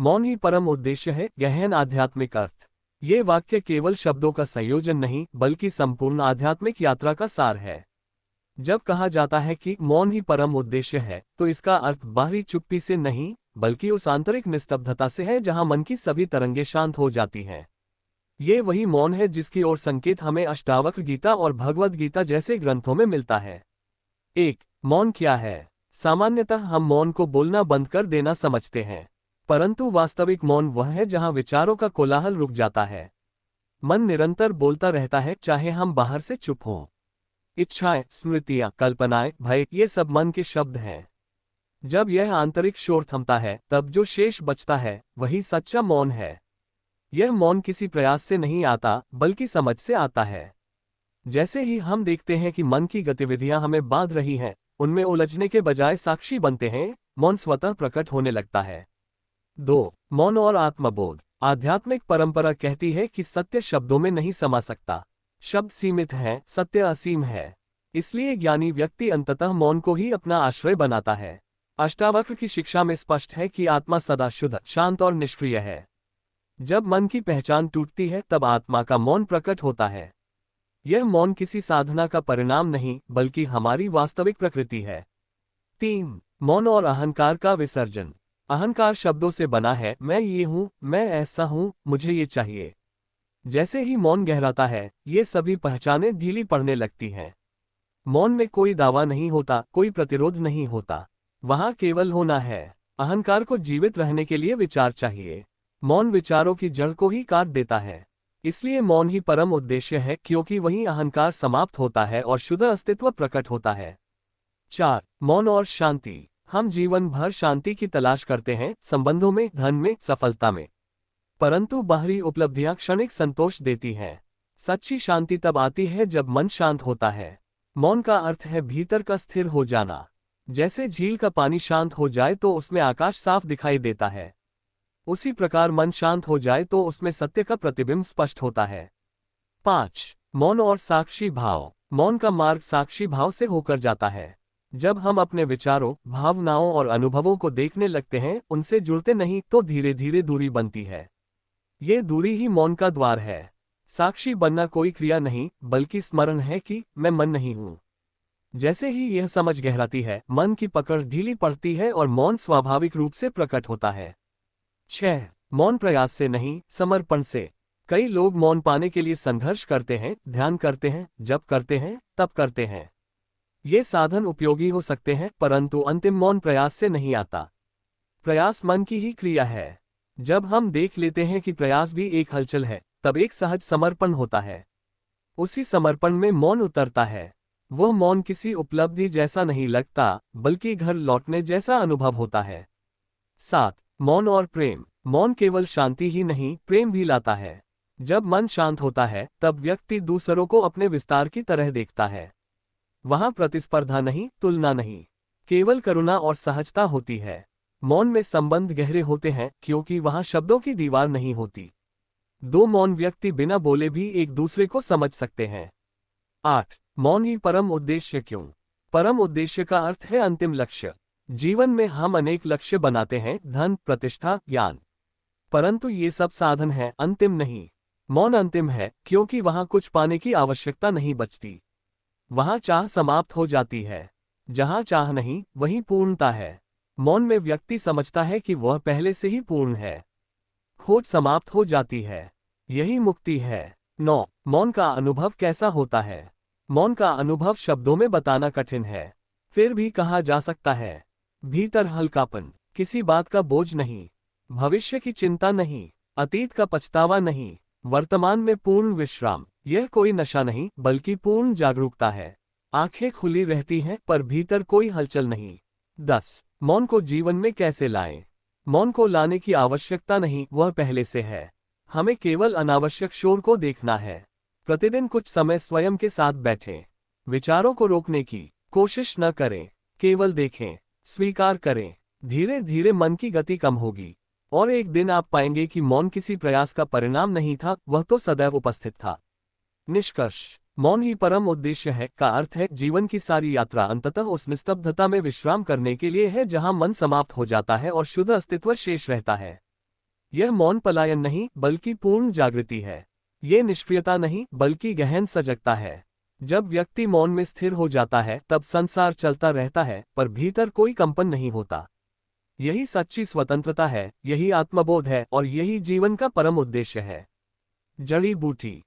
मौन ही परम उद्देश्य है, गहन आध्यात्मिक अर्थ। ये वाक्य केवल शब्दों का संयोजन नहीं बल्कि संपूर्ण आध्यात्मिक यात्रा का सार है। जब कहा जाता है कि मौन ही परम उद्देश्य है, तो इसका अर्थ बाहरी चुप्पी से नहीं बल्कि उस आंतरिक निस्तब्धता से है जहां मन की सभी तरंगें शांत हो जाती हैं। ये वही मौन है जिसकी ओर संकेत हमें अष्टावक्र गीता और भगवद गीता जैसे ग्रंथों में मिलता है। मौन क्या है? सामान्यतः हम मौन को बोलना बंद कर देना समझते हैं, परंतु वास्तविक मौन वह है जहां विचारों का कोलाहल रुक जाता है। मन निरंतर बोलता रहता है, चाहे हम बाहर से चुप हों। इच्छाएं, स्मृतियां, कल्पनाएं, भय, ये सब मन के शब्द हैं। जब यह आंतरिक शोर थमता है, तब जो शेष बचता है वही सच्चा मौन है। यह मौन किसी प्रयास से नहीं आता बल्कि समझ से आता है। जैसे ही हम देखते हैं कि मन की गतिविधियां हमें बांध रही हैं, उनमें उलझने के बजाय साक्षी बनते हैं, मौन स्वतः प्रकट होने लगता है। 2. मौन और आत्मबोध। आध्यात्मिक परंपरा कहती है कि सत्य शब्दों में नहीं समा सकता। शब्द सीमित हैं, सत्य असीम है। इसलिए ज्ञानी व्यक्ति अंततः मौन को ही अपना आश्रय बनाता है। अष्टावक्र की शिक्षा में स्पष्ट है कि आत्मा सदा शुद्ध, शांत और निष्क्रिय है। जब मन की पहचान टूटती है, तब आत्मा का मौन प्रकट होता है। यह मौन किसी साधना का परिणाम नहीं बल्कि हमारी वास्तविक प्रकृति है। 3. मौन और अहंकार का विसर्जन। अहंकार शब्दों से बना है, मैं ये हूं, मैं ऐसा हूं, मुझे ये चाहिए। जैसे ही मौन गहराता है, ये सभी पहचानें ढीली पड़ने लगती हैं। मौन में कोई दावा नहीं होता, कोई प्रतिरोध नहीं होता, वहां केवल होना है। अहंकार को जीवित रहने के लिए विचार चाहिए। मौन विचारों की जड़ को ही काट देता है। इसलिए मौन ही परम उद्देश्य है, क्योंकि वहीं अहंकार समाप्त होता है और शुद्ध अस्तित्व प्रकट होता है। 4. मौन और शांति। हम जीवन भर शांति की तलाश करते हैं, संबंधों में, धन में, सफलता में, परंतु बाहरी उपलब्धियां क्षणिक संतोष देती हैं। सच्ची शांति तब आती है जब मन शांत होता है। मौन का अर्थ है भीतर का स्थिर हो जाना। जैसे झील का पानी शांत हो जाए तो उसमें आकाश साफ दिखाई देता है, उसी प्रकार मन शांत हो जाए तो उसमें सत्य का प्रतिबिंब स्पष्ट होता है। 5. मौन और साक्षी भाव। मौन का मार्ग साक्षी भाव से होकर जाता है। जब हम अपने विचारों, भावनाओं और अनुभवों को देखने लगते हैं, उनसे जुड़ते नहीं, तो धीरे धीरे दूरी बनती है। ये दूरी ही मौन का द्वार है। साक्षी बनना कोई क्रिया नहीं बल्कि स्मरण है कि मैं मन नहीं हूं। जैसे ही यह समझ गहराती है, मन की पकड़ ढीली पड़ती है और मौन स्वाभाविक रूप से प्रकट होता है। 6. मौन प्रयास से नहीं, समर्पण से। कई लोग मौन पाने के लिए संघर्ष करते हैं, ध्यान करते हैं, जप करते हैं, तप करते हैं। ये साधन उपयोगी हो सकते हैं, परंतु अंतिम मौन प्रयास से नहीं आता। प्रयास मन की ही क्रिया है। जब हम देख लेते हैं कि प्रयास भी एक हलचल है, तब एक सहज समर्पण होता है। उसी समर्पण में मौन उतरता है। वह मौन किसी उपलब्धि जैसा नहीं लगता बल्कि घर लौटने जैसा अनुभव होता है। 7. मौन और प्रेम। मौन केवल शांति ही नहीं, प्रेम भी लाता है। जब मन शांत होता है, तब व्यक्ति दूसरों को अपने विस्तार की तरह देखता है। वहां प्रतिस्पर्धा नहीं, तुलना नहीं, केवल करुणा और सहजता होती है। मौन में संबंध गहरे होते हैं क्योंकि वहां शब्दों की दीवार नहीं होती। 2 मौन व्यक्ति बिना बोले भी एक दूसरे को समझ सकते हैं। 8. मौन ही परम उद्देश्य क्यों? परम उद्देश्य का अर्थ है अंतिम लक्ष्य। जीवन में हम अनेक लक्ष्य बनाते हैं, धन, प्रतिष्ठा, ज्ञान, परंतु ये सब साधन हैं, अंतिम नहीं। मौन अंतिम है क्योंकि वहां कुछ पाने की आवश्यकता नहीं बचती। वहां चाह समाप्त हो जाती है। जहां चाह नहीं, वहीं पूर्णता है। मौन में व्यक्ति समझता है कि वह पहले से ही पूर्ण है। खोज समाप्त हो जाती है। यही मुक्ति है। 9. मौन का अनुभव कैसा होता है? मौन का अनुभव शब्दों में बताना कठिन है, फिर भी कहा जा सकता है। भीतर हल्कापन, किसी बात का बोझ नहीं, भविष्य की चिंता नहीं, अतीत का पछतावा नहीं, वर्तमान में पूर्ण विश्राम। यह कोई नशा नहीं बल्कि पूर्ण जागरूकता है। आंखें खुली रहती हैं पर भीतर कोई हलचल नहीं। 10. मौन को जीवन में कैसे लाएं? मौन को लाने की आवश्यकता नहीं, वह पहले से है। हमें केवल अनावश्यक शोर को देखना है। प्रतिदिन कुछ समय स्वयं के साथ बैठें। विचारों को रोकने की कोशिश न करें, केवल देखें, स्वीकार करें। धीरे धीरे मन की गति कम होगी और एक दिन आप पाएंगे कि मौन किसी प्रयास का परिणाम नहीं था, वह तो सदैव उपस्थित था। निष्कर्ष, मौन ही परम उद्देश्य है का अर्थ है जीवन की सारी यात्रा अंततः उस निस्तब्धता में विश्राम करने के लिए है जहां मन समाप्त हो जाता है और शुद्ध अस्तित्व शेष रहता है। यह मौन पलायन नहीं बल्कि पूर्ण जागृति है। ये निष्क्रियता नहीं बल्कि गहन सजगता है। जब व्यक्ति मौन में स्थिर हो जाता है तब संसार चलता रहता है पर भीतर कोई कंपन नहीं होता। यही सच्ची स्वतंत्रता है, यही आत्मबोध है और यही जीवन का परम उद्देश्य है। जड़ी बूटी।